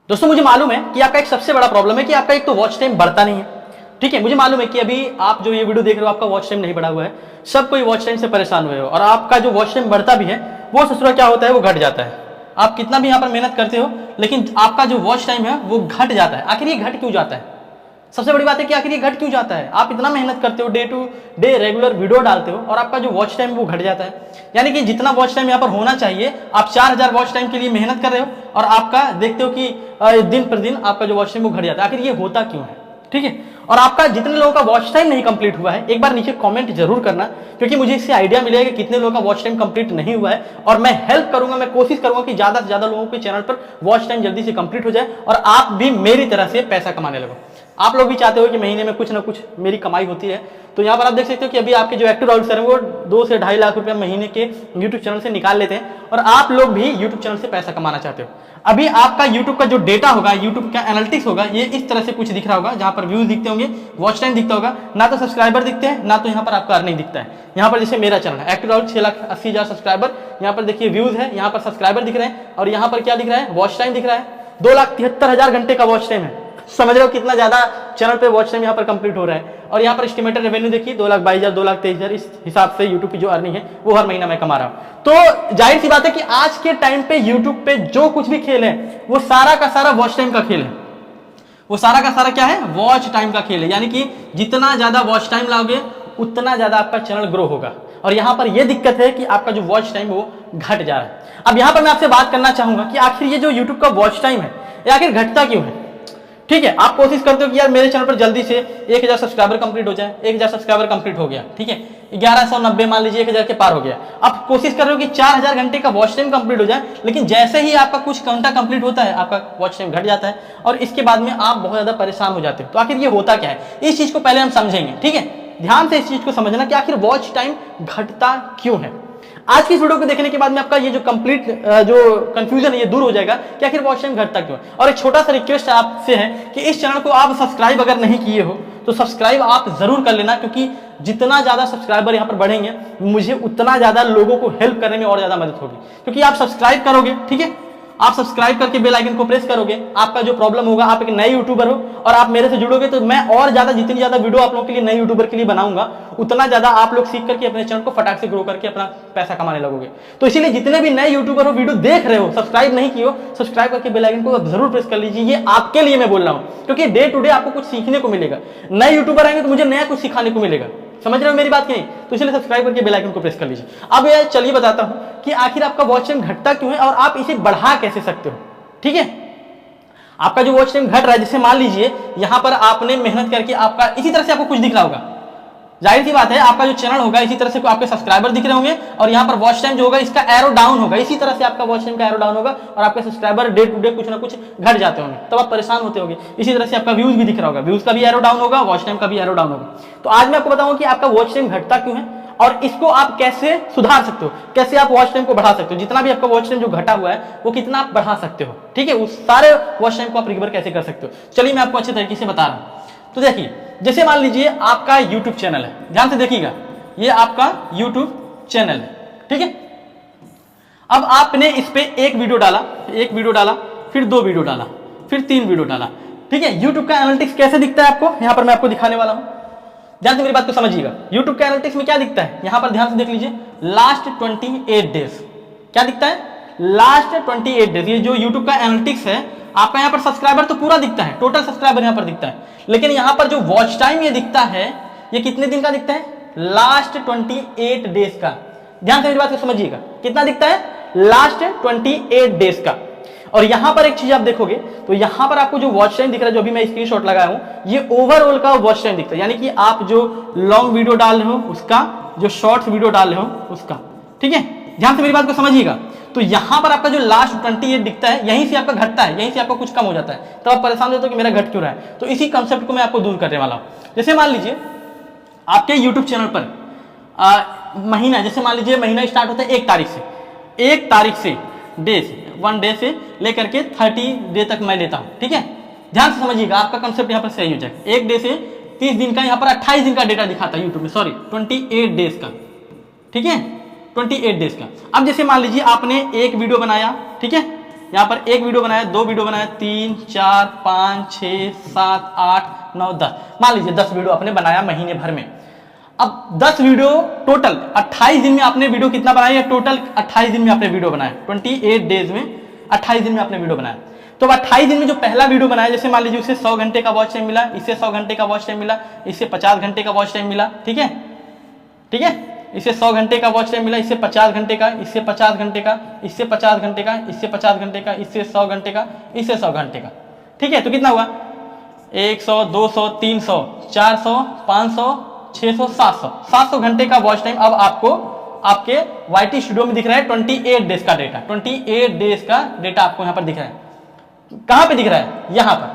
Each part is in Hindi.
दोस्तों मुझे मालूम है कि आपका एक सबसे बड़ा प्रॉब्लम है कि आपका एक तो वॉच टाइम बढ़ता नहीं है। ठीक है, मुझे मालूम है कि अभी आप जो ये वीडियो देख रहे हो आपका वॉच टाइम नहीं बढ़ा हुआ है, सब कोई वॉच टाइम से परेशान हुए हो और आपका जो वॉच टाइम बढ़ता भी है वो ससुरा क्या होता है, वो घट जाता है। आप कितना भी यहाँ पर मेहनत करते हो लेकिन आपका जो वॉच टाइम है वो घट जाता है। आखिर ये घट क्यों जाता है? सबसे बड़ी बात है कि आखिर ये घट क्यों जाता है? आप इतना मेहनत करते हो, day to day regular video डालते हो और आपका जो वॉच टाइम वो घट जाता है। यानी कि जितना वॉच टाइम यहाँ पर होना चाहिए, आप 4000 वॉच टाइम के लिए मेहनत कर रहे हो और आपका देखते हो कि दिन पर दिन आपका जो वॉच टाइम वो घट जाता है। आखिर ये होता क्यों है? ठीक है, और आपका जितने लोगों का वॉच टाइम नहीं कंप्लीट हुआ है एक बार नीचे कमेंट जरूर करना, क्योंकि मुझे इससे आइडिया मिलेगा कि कितने लोगों का वॉच टाइम कंप्लीट नहीं हुआ है और मैं हेल्प करूंगा, मैं कोशिश करूंगा कि ज्यादा से ज्यादा लोगों के चैनल पर वॉच टाइम जल्दी से कंप्लीट हो जाए और आप भी मेरी तरह से पैसा कमाने लगो। आप लोग भी चाहते हो कि महीने में कुछ ना कुछ मेरी कमाई होती है, तो यहाँ पर आप देख सकते हो कि अभी आपके जो एक्टिव ऑडियंस हैं वो 2 से 2.5 लाख रुपए महीने के यूट्यूब चैनल से निकाल लेते हैं और आप लोग भी यूट्यूब चैनल से पैसा कमाना चाहते हो। अभी आपका यूट्यूब का जो डेटा होगा, यूट्यूब का एनालिटिक्स होगा, ये इस तरह से कुछ दिख रहा होगा, जहां पर व्यूज दिखते होंगे, वॉच टाइम दिखता होगा, ना तो सब्सक्राइबर दिखते हैं ना तो यहाँ पर आपका अर्निंग दिखता है। यहाँ पर जैसे मेरा चैनल है एक्टिव ऑडियंस 6,80,000 सब्सक्राइबर, यहाँ पर देखिए व्यूज है, यहाँ पर सब्सक्राइबर दिख रहे हैं और यहाँ पर क्या दिख रहा है, वॉच टाइम दिख रहा है। 2,73,000 घंटे का वॉच टाइम है। समझ रहे हो कितना ज्यादा चैनल पे वॉच टाइम यहाँ पर कंप्लीट हो रहा है। और यहाँ पर एस्टिमेटेड रेवेन्यू देखिए 2,22,000 2,23,000, इस हिसाब से यूट्यूब की जो अर्निंग है वो हर महीना मैं कमा रहा हूँ। तो जाहिर सी बात है कि आज के टाइम पे यूट्यूब पे जो कुछ भी खेल है वो सारा का सारा वॉच टाइम का खेल है। वो सारा का सारा क्या है, वॉच टाइम का खेल है। यानी कि जितना ज्यादा वॉच टाइम लाओगे उतना ज्यादा आपका चैनल ग्रो होगा। और यहाँ पर यह दिक्कत है कि आपका जो वॉच टाइम वो घट जा रहा है। अब यहाँ पर मैं आपसे बात करना चाहूंगा कि आखिर ये जो यूट्यूब का वॉच टाइम है ये आखिर घटता क्यों है? ठीक है, आप कोशिश करते हो कि यार मेरे चैनल पर जल्दी से 1000 सब्सक्राइबर कंप्लीट हो जाए। 1000 सब्सक्राइबर कंप्लीट हो गया, ठीक है, 1190 मान लीजिए 1000 के पार हो गया। आप कोशिश कर रहे हो कि 4000 घंटे का वॉच टाइम कंप्लीट हो जाए, लेकिन जैसे ही आपका कुछ घंटा कंप्लीट होता है आपका वॉच टाइम घट जाता है और इसके बाद में आप बहुत ज्यादा परेशान हो जाते हो। तो आखिर ये होता क्या है, इस चीज को पहले हम समझेंगे। ठीक है, ध्यान से इस चीज को समझना कि आखिर वॉच टाइम घटता क्यों है। आज की इस वीडियो को देखने के बाद में आपका ये जो कंप्लीट जो कंफ्यूजन है ये दूर हो जाएगा कि आखिर वॉच टाइम घटता क्यों है। और एक छोटा सा रिक्वेस्ट आपसे है कि इस चैनल को आप सब्सक्राइब अगर नहीं किए हो तो सब्सक्राइब आप जरूर कर लेना, क्योंकि जितना ज्यादा सब्सक्राइबर यहाँ पर बढ़ेंगे मुझे उतना ज्यादा लोगों को हेल्प करने में और ज्यादा मदद होगी। क्योंकि आप सब्सक्राइब करोगे, ठीक है, आप सब्सक्राइब करके बेल आइकन को प्रेस करोगे, आपका जो प्रॉब्लम होगा, आप एक नए यूट्यूबर हो और आप मेरे से जुड़ोगे तो मैं और ज्यादा जितनी ज्यादा वीडियो आप लोगों के लिए नए यूट्यूबर के लिए बनाऊंगा उतना ज्यादा आप लोग सीख करके अपने चैनल को फटाक से ग्रो करके अपना पैसा कमाने लगोगे। तो इसीलिए जितने भी नए यूट्यूबर हो, वीडियो देख रहे हो, सब्सक्राइब नहीं किए हो, सब्सक्राइब करके बेल आइकन को जरूर प्रेस कर लीजिए। ये आपके लिए मैं बोल रहा हूँ, क्योंकि डे टू डे आपको कुछ सीखने को मिलेगा। नए यूट्यूबर आएंगे तो मुझे नया कुछ सिखाने को मिलेगा। समझ रहे हो मेरी बात की नहीं? तो इसलिए सब्सक्राइब करके बेल आइकन को प्रेस कर लीजिए। अब ये चलिए बताता हूं कि आखिर आपका वॉच टाइम घटता क्यों है और आप इसे बढ़ा कैसे सकते हो। ठीक है, आपका जो वॉच टाइम घट रहा है, जैसे मान लीजिए यहां पर आपने मेहनत करके आपका इसी तरह से आपको कुछ दिख रहा होगा, जाहिर सी बात है आपका जो चैनल होगा इसी तरह से आपके सब्सक्राइबर दिख रहे होंगे और यहाँ पर वॉच टाइम जो होगा इसका एरो डाउन होगा, इसी तरह से आपका वॉच टाइम का एरो डाउन होगा और आपके सब्सक्राइबर डे टू डे कुछ ना कुछ घट जाते होंगे, तब आप परेशान होते होंगे। इसी तरह से आपका व्यूज भी दिख रहा होगा, व्यूज का भी एरो डाउन होगा, वॉच टाइम का भी एरो डाउन होगा। तो आज मैं आपको बताऊंगा कि आपका वॉच टाइम घटता क्यों है और इसको आप कैसे सुधार सकते हो, कैसे आप वॉच टाइम को बढ़ा सकते हो। जितना भी आपका वॉच टाइम जो घटा हुआ है वो कितना आप बढ़ा सकते हो। ठीक है, उस सारे वॉच टाइम को आप रिकवर कैसे कर सकते हो, चलिए मैं आपको अच्छे तरीके से बता रहा हूं। तो देखिए, जैसे मान लीजिए आपका YouTube चैनल है, ध्यान से देखिएगा, ये आपका YouTube चैनल है, ठीक है। अब आपने इस पे एक वीडियो डाला, फिर 2 वीडियो डाला, फिर 3 वीडियो डाला, ठीक है। YouTube का एनालिटिक्स कैसे दिखता है आपको, यहां पर मैं आपको दिखाने वाला हूं। ध्यान से मेरी बात को समझिएगा। YouTube का एनालिटिक्स में क्या दिखता है, यहां पर ध्यान से देख लीजिए, लास्ट 28 डेज क्या दिखता है, लास्ट 28 डेज। ये जो YouTube का एनालिटिक्स है आपका, यहाँ पर सब्सक्राइबर तो पूरा दिखता है, टोटल सब्सक्राइबर यहाँ पर दिखता है, लेकिन यहाँ पर जो वॉच टाइम ये दिखता है ये कितने दिन का दिखता है, लास्ट 28 डेज का। ध्यान से मेरी बात को समझिएगा, कितना दिखता है, लास्ट 28 डेज का। और यहां पर एक चीज आप देखोगे तो यहां पर आपको जो वॉच टाइम दिख रहा है, जो अभी मैं स्क्रीनशॉट लगाया हूं, ये ओवरऑल का वॉच टाइम दिखता है। यानी कि आप जो लॉन्ग वीडियो डाल रहे हो उसका, जो शॉर्ट्स वीडियो डाल रहे हो उसका, ठीक है। ध्यान से मेरी बात को समझिएगा। तो यहां पर आपका जो लास्ट 28 दिखता है, यहीं से आपका घटता है, यहीं से आपका कुछ कम हो जाता है, तो आप परेशान होते हो कि मेरा घट क्यों रहा है। तो इसी कंसेप्ट को मैं आपको दूर करने वाला हूं। जैसे मान लीजिए आपके यूट्यूब चैनल पर महीना, जैसे मान लीजिए महीना स्टार्ट होता है 1 तारीख से, 1 तारीख से डे से 1 डे से लेकर के 30 डे तक मैं लेता हूं, ठीक है। ध्यान से समझिएगा, आपका कंसेप्ट यहाँ पर सही हो जाएगा। 1 डे से 30 दिन का, यहाँ पर 28 दिन का डेटा दिखाता है यूट्यूब में, सॉरी 28 डेज का, ठीक है, 28 डेज का। अब जैसे मान लीजिए आपने एक वीडियो बनाया, ठीक है, यहाँ पर एक वीडियो बनाया, 2 वीडियो बनाया, 3, 4, 5, 6, 7, 8, 9, 10, मान लीजिए 10 वीडियो आपने बनाया महीने भर में। अब 10 वीडियो टोटल 28 दिन में आपने वीडियो कितना बनाया? टोटल 28 दिन में आपने वीडियो बनाया, 28 डेज में 28 दिन में आपने वीडियो बनाया। तो 28 दिन में जो पहला वीडियो बनाया, जैसे मान लीजिए उसे 100 घंटे का वॉच टाइम मिला, इससे 100 घंटे का वॉच टाइम मिला, इससे 50 घंटे का वॉच टाइम मिला, ठीक है, ठीक है, इससे 100 घंटे का वॉच टाइम मिला, इससे 50 घंटे का, इससे 50 घंटे का, इससे 50 घंटे का, इससे 50 घंटे का, इससे 100 घंटे का, इससे 100 घंटे का, ठीक है। तो कितना हुआ? 100, 200, 300, 400, 500, 600, 700 घंटे का वॉच टाइम अब आपको आपके YT स्टूडियो में दिख रहा है। 28 डेज का डेटा, 28 डेज का डेटा आपको यहाँ पर दिख रहा है। कहां पे दिख रहा है? यहाँ पर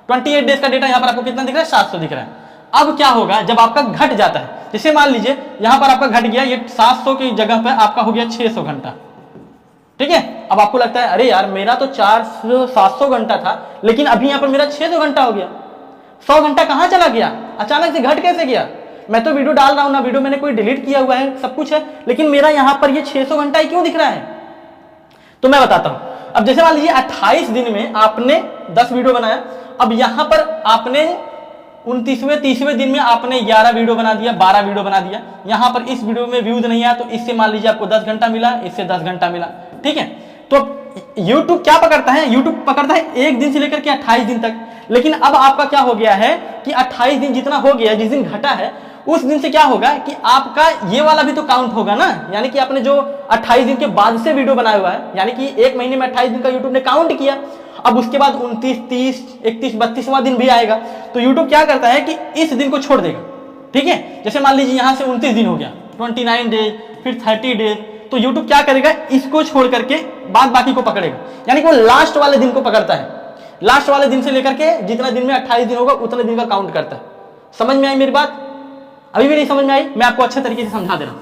28 डेज का डेटा यहाँ पर आपको कितना दिख रहा है? 700 दिख रहा है। अब क्या होगा जब आपका घट जाता है? जैसे मान लीजिए यहाँ पर आपका घट गया, ये 700 की जगह पर आपका हो गया 600 घंटा, ठीक है। अब आपको लगता है अरे यार मेरा तो 700 घंटा था, लेकिन अभी यहाँ पर मेरा 600 घंटा हो गया, 100 घंटा कहाँ चला गया? अचानक से घट कैसे गया? मैं तो वीडियो डाल रहा हूं ना, वीडियो मैंने कोई डिलीट किया हुआ है, सब कुछ है, लेकिन मेरा यहाँ पर ये 600 घंटा ही क्यों दिख रहा है? तो मैं बताता हूं। अब जैसे मान लीजिए 28 दिन में आपने 10 वीडियो बनाया, अब यहां पर आपने 29वें 30वें दिन में आपने 11 वीडियो बना दिया, 12 वीडियो बना दिया। यहां पर इस वीडियो में व्यूज नहीं आया, तो इससे मान लीजिए आपको 10 घंटा मिला, इससे 10 घंटा मिला, ठीक है। तो YouTube क्या पकड़ता है? YouTube पकड़ता है 1 दिन से लेकर के 28 दिन तक। लेकिन अब आपका क्या हो गया है कि 28 दिन जितना हो गया, जिस दिन घटा है उस दिन से क्या होगा कि आपका ये वाला भी तो काउंट होगा ना, यानी कि आपने जो 28 दिन के बाद से वीडियो बनाया हुआ है, यानी कि एक महीने में 28 दिन का यूट्यूब ने काउंट किया। अब उसके बाद 29, 30, 31, 32वां दिन भी आएगा, तो यूट्यूब क्या करता है कि इस दिन को छोड़ देगा, ठीक है। जैसे मान लीजिए यहां से 29 दिन हो गया, 29 डेज, फिर 30 डेज, तो यूट्यूब क्या करेगा? इसको छोड़ करके बाद बाकी को पकड़ेगा, यानी कि वो लास्ट वाले दिन को पकड़ता है। लास्ट वाले दिन से लेकर के जितना दिन में 28 दिन होगा उतने दिन का काउंट करता है। समझ में आई मेरी बात? अभी भी नहीं समझ में आई? मैं आपको अच्छे तरीके से समझा दे रहा हूं,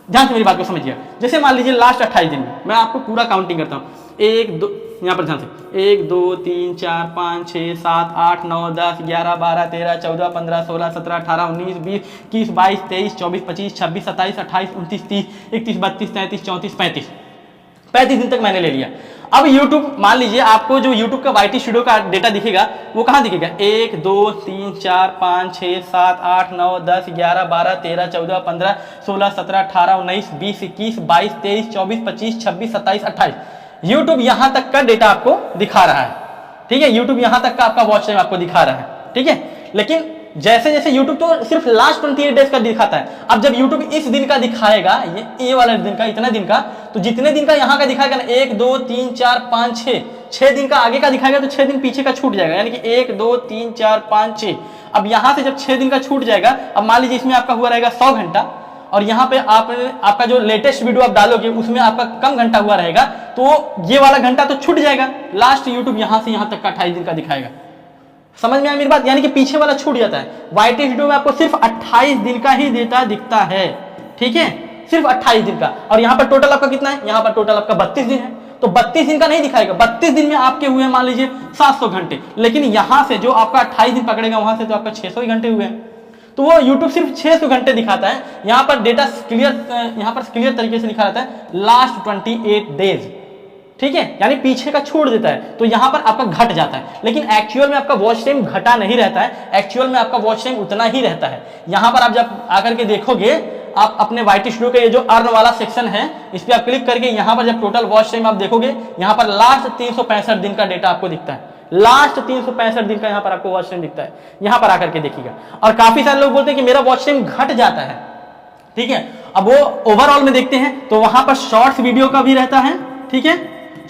ध्यान से मेरी बात को समझिए। जैसे मान लीजिए लास्ट 28 दिन में मैं आपको पूरा काउंटिंग करता हूं, 1, 2, यहाँ पर ध्यान से, 1, 2, 3, 4, 5, 6, 7, 8, 9, 10, 11, 12, 13, 14, 15, 16, 17, 18, 19, 20, 21, 22, 23, 24, 25, 26, 27, 28, 29, 30, 31, 32, 33, 34, 35 दिन तक मैंने ले लिया। अब YouTube मान लीजिए आपको जो YouTube का YT स्टूडियो का डेटा दिखेगा वो कहां दिखेगा? 1, 2, 3, 4, 5, 6, 7, 8, 9, 10, 11, 12, 13, 14, 15, 16, 17, 18, 19, 20, 21, 22, 23, 24, 25, 26, 27, 28। YouTube यहां तक का डेटा आपको दिखा रहा है, ठीक है। YouTube यहां तक का आपका वॉच टाइम आपको दिखा रहा है, ठीक है। लेकिन जैसे जैसे YouTube तो सिर्फ लास्ट 28 डेज का दिखाता है। अब जब YouTube इस दिन का दिखाएगा, ये वाला दिन का, इतना दिन का, तो जितने दिन का यहाँ का दिखाएगा ना, 1, 2, 3, 4, 5, 6 दिन का आगे का दिखाएगा, तो 6 दिन पीछे का छूट जाएगा, यानी कि 1, 2, 3, 4, 5, 6। अब यहाँ से जब 6 दिन का छूट जाएगा, अब मान लीजिए इसमें आपका हुआ रहेगा 100 घंटा, और यहाँ पे आपका जो लेटेस्ट वीडियो आप डालोगे उसमें आपका कम घंटा हुआ रहेगा, तो ये वाला घंटा तो छूट जाएगा। लास्ट यूट्यूब यहाँ से यहाँ तक का 28 दिन का दिखाएगा। समझ में आया मेरी बात? यानी कि पीछे वाला छूट जाता है। YT स्टूडियो में आपको सिर्फ 28 दिन का ही डेटा दिखता है, ठीक है, सिर्फ 28 दिन का। और यहाँ पर टोटल आपका कितना है? यहाँ पर टोटल आपका 32 दिन है, तो 32 दिन का नहीं दिखाएगा। 32 दिन में आपके हुए मान लीजिए 700 घंटे, लेकिन यहाँ से जो आपका 28 दिन पकड़ेगा वहां से तो आपका 600 ही घंटे हुए हैं, तो वो YouTube सिर्फ 600 घंटे दिखाता है। यहाँ पर डेटा क्लियर, यहाँ पर क्लियर तरीके से लिखा रहता है लास्ट 28 डेज, ठीक है, यानी पीछे का छोड़ देता है, तो यहां पर आपका घट जाता है। लेकिन एक्चुअल में आपका वॉच टाइम घटा नहीं रहता है, एक्चुअल में आपका वॉच टाइम उतना ही रहता है। यहां पर आप जब आकर के देखोगे, आप अपने YT स्टूडियो का ये जो अर्न वाला सेक्शन है इस पर आप क्लिक करके यहां पर जब टोटल वॉच टाइम आप देखोगे, यहां पर लास्ट 365 दिन का डेटा आपको दिखता है। लास्ट 365 दिन का यहां पर आपको वॉच टाइम दिखता है, यहां पर आकर के देखिएगा। और काफी सारे लोग बोलते हैं कि मेरा वॉच टाइम घट जाता है, ठीक है। अब वो ओवरऑल में देखते हैं तो वहां पर शॉर्ट्स वीडियो का भी रहता है, ठीक है।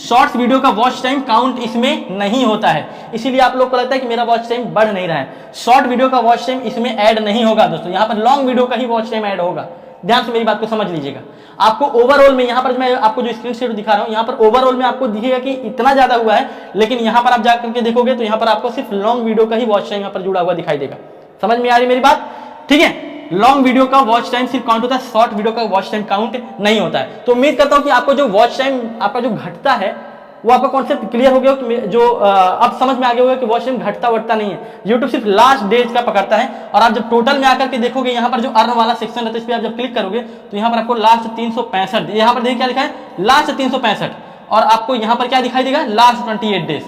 शॉर्ट्स वीडियो का वॉच टाइम काउंट इसमें नहीं होता है, इसीलिए आप लोग को लगता है कि मेरा वॉच टाइम बढ़ नहीं रहा है। शॉर्ट वीडियो का वॉच टाइम इसमें ऐड नहीं होगा दोस्तों, यहाँ पर लॉन्ग वीडियो का ही वॉच टाइम ऐड होगा। ध्यान से मेरी बात को समझ लीजिएगा। आपको ओवरऑल में यहाँ पर मैं आपको जो स्क्रीनशॉट दिखा रहा हूँ, यहाँ पर ओवरऑल में आपको दिखेगा कि इतना ज्यादा हुआ है, लेकिन यहाँ पर आप जाकर के देखोगे तो यहाँ पर आपको सिर्फ लॉन्ग वीडियो का ही वॉच टाइम यहाँ पर जुड़ा हुआ दिखाई देगा। समझ में आ रही मेरी बात? ठीक है, लॉन्ग वीडियो का वॉच टाइम सिर्फ काउंट होता है, शॉर्ट वीडियो का वॉच टाइम काउंट नहीं होता है। तो उम्मीद करता हूं कि आपको जो वॉच टाइम आपका जो घटता है वो आपका कॉन्सेप्ट क्लियर हो गया, जो अब समझ में आ गया होगा कि वॉच टाइम घटता बढ़ता नहीं है। यूट्यूब सिर्फ लास्ट डेज का पकड़ता है, और आप जब टोटल में आकर के देखोगे यहाँ पर जो अर्न वाला सेक्शन रहता है, इस पर आप जब क्लिक करोगे तो यहाँ पर आपको लास्ट 365, यहाँ पर देखिए क्या लिखा है, लास्ट 365, और आपको यहाँ पर क्या दिखाई देगा, लास्ट 28 डेज।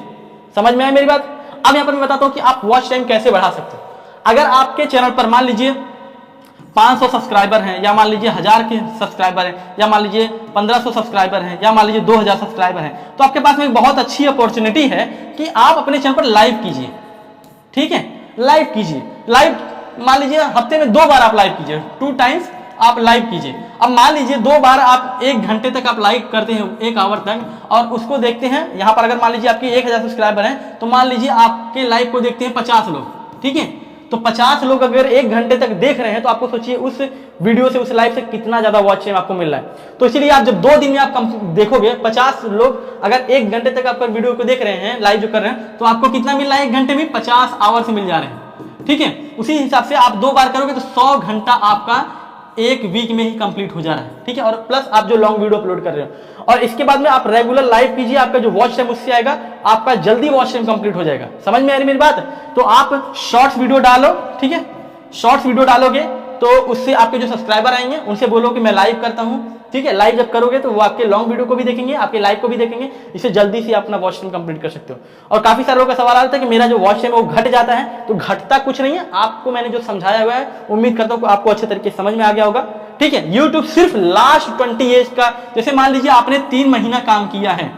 समझ में आया मेरी बात। अब यहाँ पर मैं बताता हूँ कि आप वॉच टाइम कैसे बढ़ा सकते हो। अगर आपके चैनल पर मान लीजिए 500 सब्सक्राइबर हैं, या मान लीजिए 1000 के सब्सक्राइबर हैं, या मान लीजिए 1500 सब्सक्राइबर हैं, या मान लीजिए 2000 सब्सक्राइबर हैं, तो आपके पास में एक बहुत अच्छी अपॉर्चुनिटी है कि आप अपने चैनल पर लाइव कीजिए। ठीक है, लाइव कीजिए। लाइव मान लीजिए हफ्ते में 2 बार आप लाइव कीजिए, 2 टाइम्स आप लाइव कीजिए। अब मान लीजिए 2 बार आप 1 घंटे तक आप लाइव करते हैं, 1 आवर तक, और उसको देखते हैं। यहाँ पर अगर मान लीजिए आपके 1000 सब्सक्राइबर हैं, तो मान लीजिए आपके लाइव को देखते हैं 50 लोग। ठीक है, तो 50 लोग अगर 1 घंटे तक देख रहे हैं, तो आपको सोचिए उस वीडियो से, उस लाइव से कितना ज्यादा वॉच टाइम आपको मिल रहा है। तो इसलिए आप जब 2 दिन में आप देखोगे, 50 लोग अगर 1 घंटे तक आपका वीडियो को देख रहे हैं, लाइव जो कर रहे हैं, तो आपको कितना मिल रहा है 1 घंटे में, 50 आवर से मिल जा रहे हैं। ठीक है, उसी हिसाब से आप 2 बार करोगे तो 100 घंटा आपका 1 वीक में ही कंप्लीट हो जा रहा है। ठीक है, और प्लस आप जो लॉन्ग वीडियो अपलोड कर रहे हो, और इसके बाद में आप रेगुलर लाइव कीजिए, आपका जो वॉच टाइम उससे आएगा, आपका जल्दी वॉच टाइम कंप्लीट हो जाएगा। समझ में आ रही मेरी बात। तो आप शॉर्ट्स वीडियो डालो। ठीक है, शॉर्ट्स वीडियो डालोगे तो उससे आपके जो सब्सक्राइबर आएंगे उनसे बोलो कि मैं लाइव करता हूं। ठीक है, लाइव जब करोगे तो वो आपके लॉन्ग वीडियो को भी देखेंगे, आपके लाइव को भी देखेंगे, इससे जल्दी से अपना वॉच टाइम कंप्लीट कर सकते हो। और काफी सारे लोगों का सवाल आता है कि मेरा जो वॉच टाइम है वो घट जाता है, तो घटता कुछ नहीं है। आपको मैंने जो समझाया हुआ है, उम्मीद करता हूं आपको अच्छे तरीके से समझ में आ गया होगा। ठीक है, यूट्यूब सिर्फ लास्ट 20 एज का, जैसे मान लीजिए आपने 3 महीना काम किया है,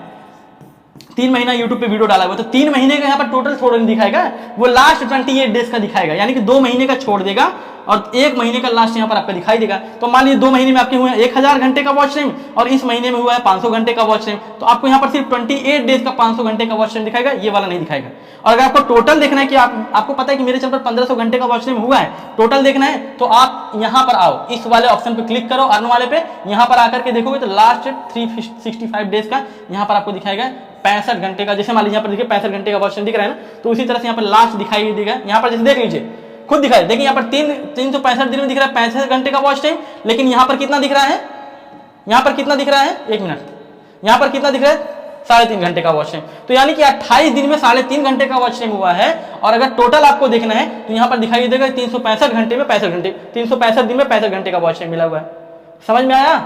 3 महीना यूट्यूब पे वीडियो डाला हुआ, तो 3 महीने का यहाँ पर टोटल छोड़ नहीं दिखाएगा, वो लास्ट 28 डेज का दिखाएगा। यानी कि 2 महीने का छोड़ देगा और 1 महीने का लास्ट यहाँ पर आपका दिखाई देगा। तो मान लीजिए 2 महीने में आपके हुए 1000 घंटे का वॉच टाइम, और इस महीने में हुआ है 500 घंटे का वॉच टाइम, तो आपको यहाँ पर सिर्फ 28 डेज का 500 घंटे का वॉच टाइम दिखाएगा, ये वाला नहीं दिखाएगा। और अगर आपको टोटल देखना है कि आपको पता है कि मेरे चैनल पर 1500 घंटे का वॉच टाइम हुआ है, टोटल देखना है, तो आप यहाँ पर आओ, इस वाले ऑप्शन पे क्लिक करो, अर्न वाले पे, यहाँ पर आकर के देखोगे तो लास्ट 365 डेज का यहाँ पर आपको दिखाएगा 65 घंटे का। जैसे मान लीजिए यहाँ पर देखिए 65 घंटे का वॉच टाइम दिख रहा है ना, तो उसी तरह से यहाँ पर लास्ट दिखाई देगा। यहाँ पर जैसे देख लीजिए, खुद दिखाई, देखिए यहाँ पर 365 दिन में दिख रहा है 65 घंटे का वॉच टाइम, लेकिन यहाँ पर कितना दिख रहा है, यहाँ पर कितना दिख रहा है, 1 मिनट, यहाँ पर कितना दिख रहा है 3.5 घंटे का वॉच टाइम। तो यानी कि 28 दिन में 3.5 घंटे का वॉच टाइम हुआ है। और अगर टोटल आपको देखना है तो यहाँ पर दिखाई देगा 365 घंटे में 65 घंटे, 365 दिन में 65 घंटे का वॉच टाइम मिला हुआ है। समझ में आया।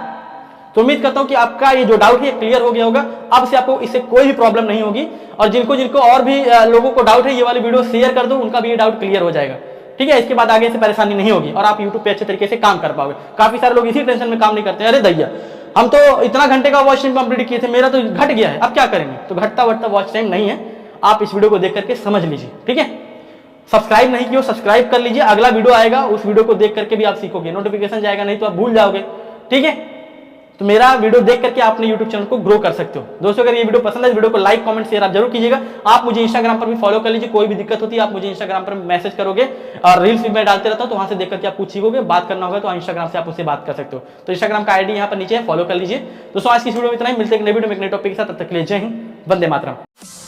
तो उम्मीद करता हूं कि आपका ये जो डाउट है क्लियर हो गया होगा। अब से आपको इससे कोई भी प्रॉब्लम नहीं होगी, और जिनको और भी लोगों को डाउट है, ये वाली वीडियो शेयर कर दो, उनका भी ये डाउट क्लियर हो जाएगा। ठीक है, इसके बाद आगे से परेशानी नहीं होगी और आप यूट्यूब पे अच्छे तरीके से काम कर पाओगे। काफी सारे लोग इसी टेंशन में काम नहीं करते, अरे दैया हम तो इतना घंटे का वॉच टाइम कंप्लीट किए थे, मेरा तो घट गया है, अब क्या करेंगे। तो घटता बढ़ता वॉच टाइम नहीं है, आप इस वीडियो को देख करके समझ लीजिए। ठीक है, सब्सक्राइब नहीं किया सब्सक्राइब कर लीजिए, अगला वीडियो आएगा उस वीडियो को देख करके भी आप सीखोगे, नोटिफिकेशन जाएगा, नहीं तो आप भूल जाओगे। ठीक है, तो मेरा वीडियो देख करके आप अपने YouTube चैनल को ग्रो कर सकते हो। दोस्तों अगर ये वीडियो पसंद है, वीडियो को लाइक कमेंट शेयर आप जरूर कीजिएगा। आप मुझे इंस्टाग्राम पर भी फॉलो कर लीजिए, कोई भी दिक्कत होती है आप मुझे इंस्टाग्राम पर मैसेज करोगे, और रील्स भी मैं डालते रहता हूँ, तो वहां से देख करके आप कुछ सीखोगे। बात करना होगा तो इंस्टाग्राम से आप उससे बात कर सकते हो। तो इंस्टाग्राम का आईडी यहाँ पर नीचे है, फॉलो कर लीजिए। दोस्तों आज की वीडियो में इतना ही, मिलते हैं एक नई वीडियो में एक नए टॉपिक के साथ, तब तक के लिए जय हिंद, वंदे मातरम।